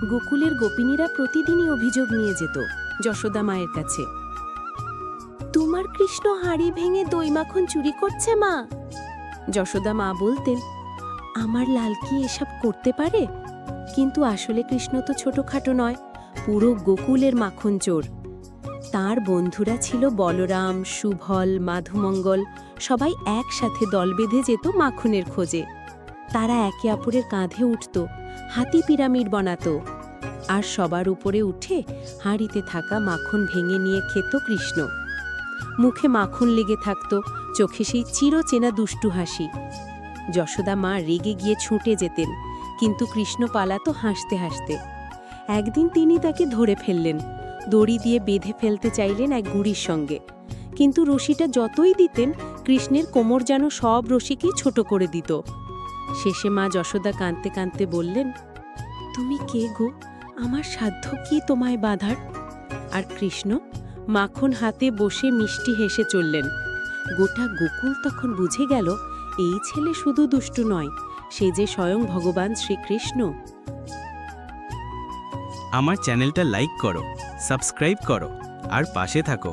গোকুলের গোপিনীরা প্রতিদিনই অভিযোগ নিয়ে যেত যশোদা মায়ের কাছে। তোমার কৃষ্ণ হাঁড়ি ভেঙে দই মাখন চুরি করছে মা। যশোদা মা বলতেন, আমার লাল কি এসব করতে পারে? কিন্তু আসলে কৃষ্ণ তো ছোটখাটো নয়, পুরো গোকুলের মাখন চোর। তার বন্ধুরা ছিল বলরাম, সুভল, মাধুমঙ্গল, সবাই একসাথে দল বেঁধে যেত মাখনের খোঁজে। তারা একে অপরের কাঁধে উঠত, হাতি পিরামিড বানাত, আর সবার উপরে উঠে হাঁড়িতে থাকা মাখন ভেঙে নিয়ে খেত কৃষ্ণ। মুখে মাখন লেগে থাকত, চোখে সেই চিরচেনা দুষ্টু হাসি। যশোদা মা রেগে গিয়ে ছুটে যেতেন, কিন্তু কৃষ্ণ পালাতো হাসতে হাসতে। একদিন তিনি তাকে ধরে ফেললেন, দড়ি দিয়ে বেঁধে ফেলতে চাইলেন এক গুড়ির সঙ্গে, কিন্তু রশিটা যতই দিতেন কৃষ্ণের কোমর যেন সব রশিকেই ছোট করে দিত। শেষে মা যশোদা কাঁদতে কাঁদতে বললেন, তুমি কে গো? আমার সাধ্য কি তোমায় বাঁধার? আর কৃষ্ণ মাখন হাতে বসে মিষ্টি হেসে চললেন। গোটা গোকুল তখন বুঝে গেল, এই ছেলে শুধু দুষ্টু নয়, সে যে স্বয়ং ভগবান শ্রীকৃষ্ণ। আমার চ্যানেলটা লাইক করো, সাবস্ক্রাইব করো আর পাশে থাকো।